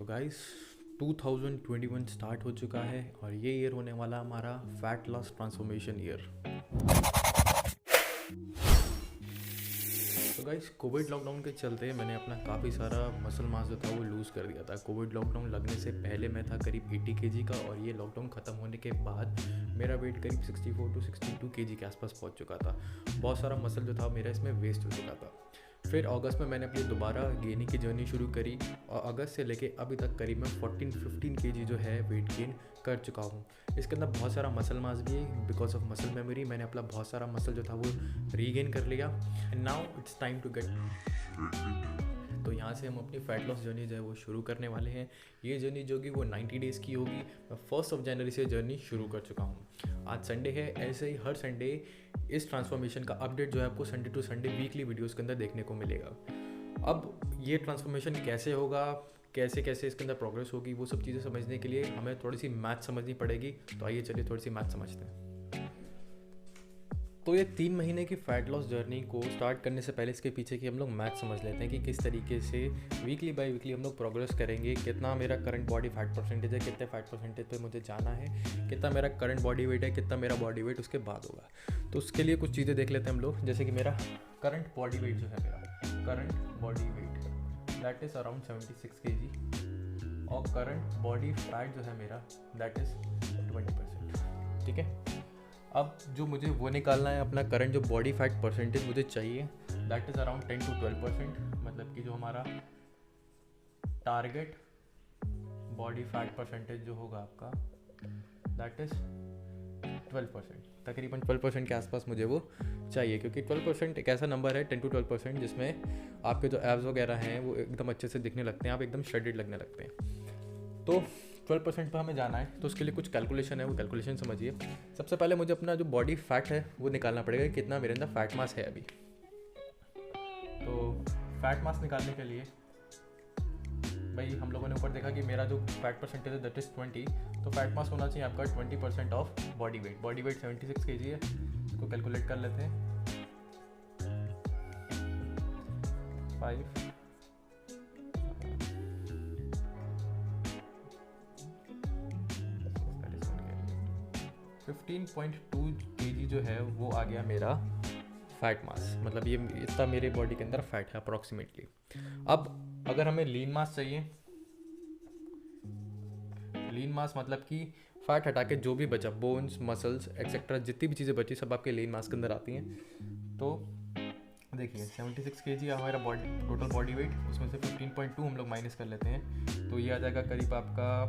Guys 2021 start हो चुका है और ये ईयर होने वाला हमारा फैट लॉस ट्रांसफॉर्मेशन ईयर। तो गाइस कोविड लॉकडाउन के चलते मैंने अपना काफ़ी सारा मसल मास जो था वो लूज़ कर दिया था। कोविड लॉकडाउन लगने से पहले मैं था करीब 80 केजी का और ये लॉकडाउन ख़त्म होने के बाद मेरा वेट करीब 64 टू 62 केजी के आसपास पहुंच चुका था। बहुत सारा मसल जो था मेरा इसमें वेस्ट हो चुका था। फिर अगस्त में मैंने अपनी दोबारा गेनिंग की जर्नी शुरू करी और अगस्त से लेके अभी तक करीब मैं 14-15 केजी जो है वेट गेन कर चुका हूँ। इसके अंदर बहुत सारा मसल मास भी है। बिकॉज ऑफ मसल मेमोरी मैंने अपना बहुत सारा मसल जो था वो रीगेन कर लिया and now it's time to get. तो यहाँ से हम अपनी फैट लॉस जर्नी जो है वो शुरू करने वाले हैं। ये जर्नी जो कि वो 90 डेज़ की होगी। मैं 1 जनवरी से जर्नी शुरू कर चुका हूँ। आज संडे है, ऐसे ही हर संडे इस ट्रांसफॉर्मेशन का अपडेट जो है आपको Sunday to Sunday weekly videos के अंदर देखने को मिलेगा। अब ये ट्रांसफॉर्मेशन कैसे होगा, कैसे कैसे इसके अंदर प्रोग्रेस होगी, वो सब चीज़ें समझने के लिए हमें थोड़ी सी मैथ समझनी पड़ेगी। तो आइए चलिए थोड़ी सी मैथ समझते हैं। तो ये 3 महीने की फ़ैट लॉस जर्नी को स्टार्ट करने से पहले इसके पीछे की हम लोग मैथ समझ लेते हैं कि किस तरीके से वीकली बाय वीकली हम लोग प्रोग्रेस करेंगे। कितना मेरा करंट बॉडी फैट परसेंटेज है, कितने फैट परसेंटेज पे मुझे जाना है, कितना मेरा करंट बॉडी वेट है, कितना मेरा बॉडी वेट उसके बाद होगा। तो उसके लिए कुछ चीज़ें देख लेते हैं हम लोग। जैसे कि मेरा करंट बॉडी वेट जो है, मेरा current body weight that is around 76 KG और करंट बॉडी फैट जो है मेरा दैट इज़ 20%। ठीक है, अब जो मुझे वो निकालना है, अपना करंट जो बॉडी फैट परसेंटेज मुझे चाहिए दैट इज़ अराउंड 10 to 12%। मतलब कि जो हमारा टारगेट बॉडी फैट परसेंटेज जो होगा आपका दैट इज़ 12%। तकरीबन 12% के आसपास मुझे वो चाहिए, क्योंकि 12% एक ऐसा नंबर है 10 to 12% जिसमें आपके जो एब्स वगैरह हैं वो एकदम अच्छे से दिखने लगते हैं, आप एकदम श्रेडेड लगने लगते हैं। तो 12% पर हमें जाना है। तो उसके लिए कुछ कैलकुलेशन है, वो कैलकुलेशन समझिए। सबसे पहले मुझे अपना जो बॉडी फैट है वो निकालना पड़ेगा कि कितना मेरे अंदर फैट मास है अभी। तो फैट मास निकालने के लिए भाई हम लोगों ने ऊपर देखा कि मेरा जो फैट परसेंटेज है दैट इज़ 20। तो फैट मास होना चाहिए आपका 20% of body weight. Body weight 76 KG है, इसको कैलकुलेट कर लेते हैं। 15.2 केजी जो है वो आ गया मेरा फैट मास। मतलब ये इतना मेरे बॉडी के अंदर फैट है अप्रॉक्सीमेटली। अब अगर हमें लीन मास चाहिए, लीन मास मतलब कि फैट हटा के जो भी बचा, बोन्स मसल्स एक्सेट्रा जितनी भी चीज़ें बची सब आपके लीन मास के अंदर आती हैं। तो देखिए 76 केजी हमारा बॉडी टोटल बॉडी वेट, उसमें से 15.2 हम लोग माइनस कर लेते हैं। तो ये आ जाएगा करीब आपका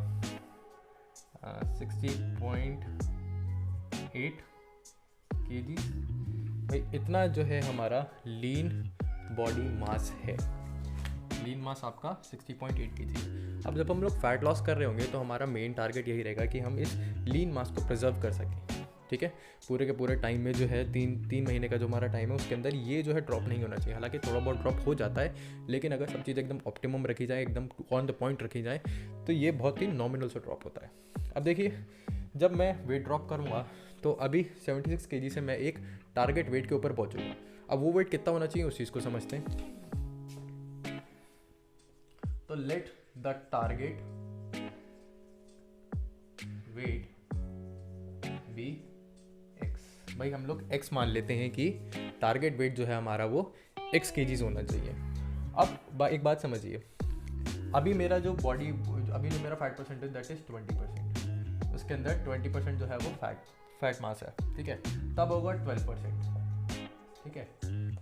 60.8 केजी। भाई इतना जो है हमारा लीन बॉडी मास है। लीन मास आपका 60.8 केजी। अब जब हम लोग फैट लॉस कर रहे होंगे तो हमारा मेन टारगेट यही रहेगा कि हम इस लीन मास को प्रिजर्व कर सकें। ठीक है, पूरे के पूरे टाइम में जो है तीन महीने का जो हमारा टाइम है उसके अंदर ये जो है ड्रॉप नहीं होना चाहिए। हालांकि थोड़ा बहुत ड्रॉप हो जाता है, लेकिन अगर सब चीज़ एकदम ऑप्टिमम रखी जाए, एकदम ऑन द पॉइंट रखी जाए, तो ये बहुत ही नॉमिनल से ड्रॉप होता है। अब देखिए जब मैं वेट ड्रॉप करूँगा तो अभी 76 केजी से मैं एक टारगेट वेट के ऊपर पहुँचूँगा। अब वो वेट कितना होना चाहिए उस चीज़ को समझते हैं। तो let the target weight be X. भाई हम लोग एक्स मान लेते हैं कि टारगेट वेट जो है हमारा वो एक्स केजीज होना चाहिए। अब एक बात समझिए, अभी मेरा जो मेरा फैट परसेंटेज दैट इज 20%। उसके अंदर 20% जो है वो फैट मास है। ठीक है, तब होगा 12%। ठीक है,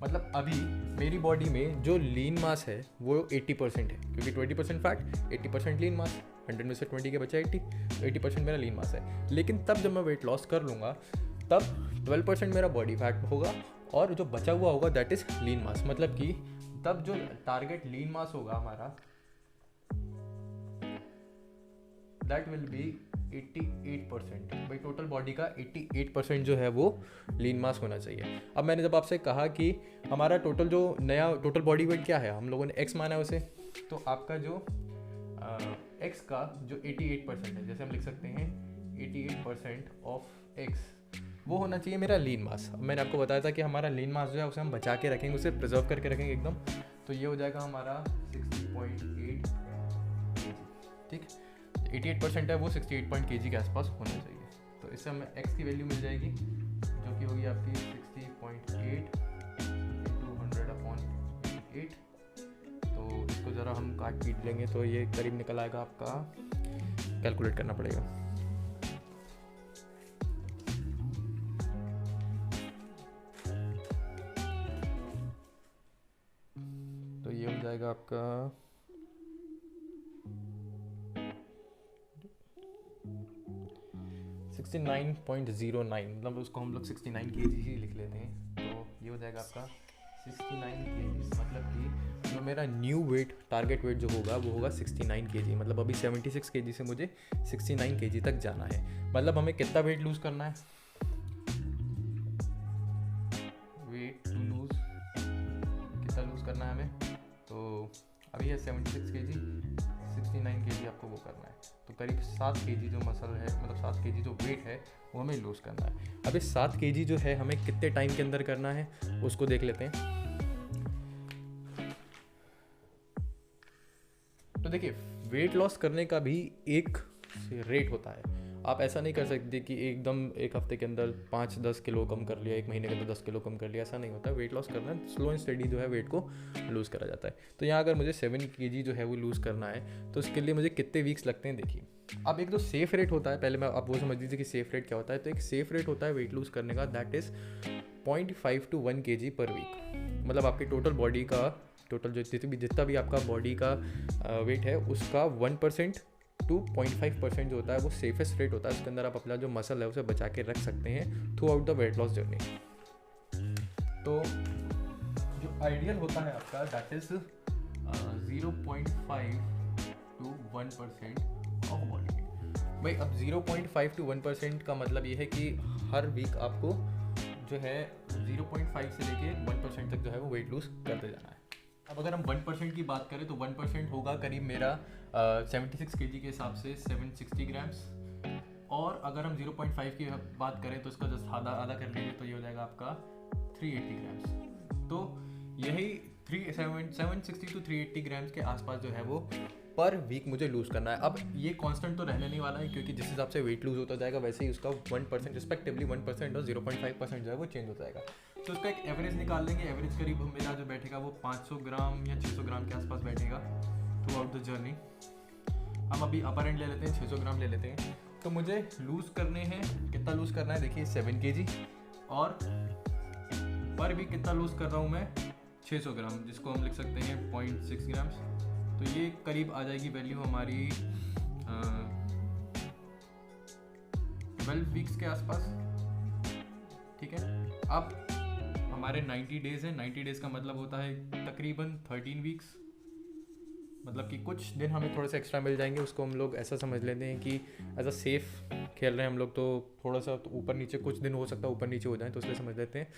मतलब अभी मेरी बॉडी में जो लीन मास है वो 80% है, क्योंकि 20% फैट 80% लीन मास, 100 में से 20 के बचा 80, तो 80% मेरा लीन मास है। लेकिन तब जब मैं वेट लॉस कर लूँगा तब 12% मेरा बॉडी फैट होगा और जो बचा हुआ होगा दैट इज़ लीन मास। मतलब कि तब जो टारगेट लीन मास होगा हमारा दैट विल बी 88%। भाई टोटल बॉडी का 88% जो है वो लीन मास होना चाहिए। अब मैंने जब आपसे कहा कि हमारा टोटल बॉडी वेट क्या है, हम लोगों ने एक्स माना है उसे, तो आपका जो एक्स का जो 88% है, जैसे हम लिख सकते हैं 88% ऑफ एक्स, वो होना चाहिए मेरा लीन मास। अब मैंने आपको बताया था कि हमारा लीन मास जो है उसे हम बचा के रखेंगे, उसे प्रिजर्व करके रखेंगे एकदम। तो ये हो जाएगा हमारा 60.8 kg। 88% है वो 68 पॉइंट kg के आसपास होना चाहिए। तो इससे हमें x की वैल्यू मिल जाएगी जो कि होगी आपकी 60.8 × 100/88। तो इसको ज़रा हम काट पीट लेंगे तो ये करीब निकल आएगा आपका, कैलकुलेट करना पड़ेगा। तो ये हो जाएगा आपका 69.09, मतलब उसको हम लोग 69 kg ही लिख लेते हैं। तो ये हो जाएगा आपका 69 kg, मतलब कि जो मेरा न्यू वेट, टारगेट वेट जो होगा वो होगा 69 kg। मतलब अभी 76 kg से मुझे 69 kg तक जाना है। मतलब हमें कितना वेट लूज़ करना है, वेट टू लूज़ कितना लूज़ करना है हमें, तो अभी है 76 kg, 69 kg आपको वो करना है। तो करीब 7 kg जो मसल है, मतलब 7 kg जो वेट है वो हमें लूज़ करना है। अब इस 7 kg जो है हमें कितने टाइम के अंदर करना है उसको देख लेते हैं। तो देखिए, वेट लॉस करने का भी एक रेट होता है। आप ऐसा नहीं कर सकते कि एकदम एक हफ्ते के अंदर 5-10 किलो कम कर लिया, एक महीने के अंदर 10 किलो कम कर लिया, ऐसा नहीं होता। वेट लॉस करना स्लो एंड स्टेडी जो है वेट को लूज़ करा जाता है। तो यहाँ अगर मुझे 7 kg जो है वो लूज़ करना है तो उसके लिए मुझे कितने वीक्स लगते हैं देखिए। अब एक तो सेफ रेट होता है, पहले मैं आप वो समझ लीजिए कि सेफ रेट क्या होता है। तो एक सेफ रेट होता है वेट लूज़ करने का, that is 0.5 to 1 kg per week. मतलब आपकी टोटल बॉडी का, टोटल जो जितना भी आपका बॉडी का वेट है उसका 1% to 0.5% जो होता है वो सेफेस्ट रेट होता है। उसके अंदर आप अपना जो मसल है उसे बचा के रख सकते हैं through out the weight loss journey. तो जो आइडियल होता है आपका that is 0.5 to 1% of body weight. भाई अब 0.5 to 1% का मतलब ये है कि हर वीक आपको जो है 0.5 से लेके 1% तक जो है वो वेट लूज करते जाना है। अब अगर हम 1% की बात करें तो 1% होगा करीब मेरा 76 kg के हिसाब से 760 ग्राम्स। और अगर हम 0.5 की बात करें तो इसका जस्ट आधा कर लीजिए तो ये हो जाएगा आपका 380 ग्राम्स। तो यही 760 to 380 ग्राम्स के आसपास जो है वो पर वीक मुझे लूज़ करना है। अब ये कांस्टेंट तो रहने नहीं वाला है, क्योंकि जिस हिसाब से वेट लूज़ होता जाएगा वैसे ही उसका 1% रिस्पेक्टिवली 1% और 0.5% जो है वो चेंज होता जाएगा। तो उसका एक एवरेज निकाल लेंगे। एवरेज करीब मेरा जो बैठेगा वो 500 ग्राम या 600 ग्राम के आसपास बैठेगा थ्रू आउट द जर्नी। हम अभी अपर एंड ले लेते हैं, 600 ग्राम ले लेते हैं। तो मुझे लूज़ करने हैं, कितना लूज़ करना है देखिए 7 kg, और पर वीक कितना लूज़ कर रहा हूँ मैं 600 ग्राम, जिसको हम लिख सकते हैं 0.6 ग्राम्स। तो ये करीब आ जाएगी वैल्यू हमारी 12 वीक्स के आसपास। ठीक है, अब हमारे 90 डेज़ हैं। 90 डेज़ का मतलब होता है तकरीबन 13 वीक्स। मतलब कि कुछ दिन हमें थोड़े से एक्स्ट्रा मिल जाएंगे। उसको हम लोग ऐसा समझ लेते हैं कि एज अ सेफ खेल रहे हैं हम लोग, तो थोड़ा सा तो ऊपर नीचे कुछ दिन हो सकता है ऊपर नीचे हो जाए, तो इसलिए समझ लेते हैं,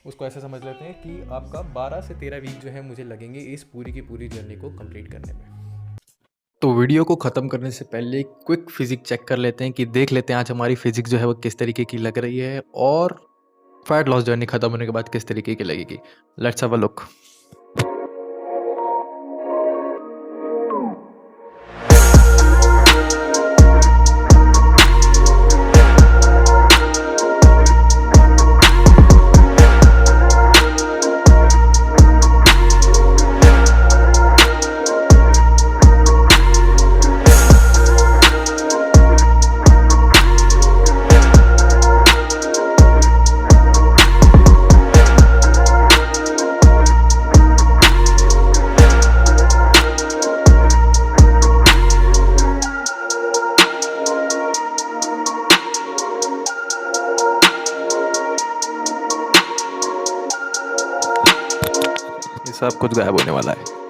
उसको ऐसा समझ लेते हैं कि आपका 12 से 13 वीक जो है मुझे लगेंगे इस पूरी की पूरी जर्नी को कंप्लीट करने में। तो वीडियो को ख़त्म करने से पहले क्विक फिजिक चेक कर लेते हैं कि देख लेते हैं आज हमारी फिजिक्स जो है वो किस तरीके की लग रही है और फैट लॉस जर्नी ख़त्म होने के बाद किस तरीके की लगेगी। Let's have a look. सब कुछ गायब होने वाला है।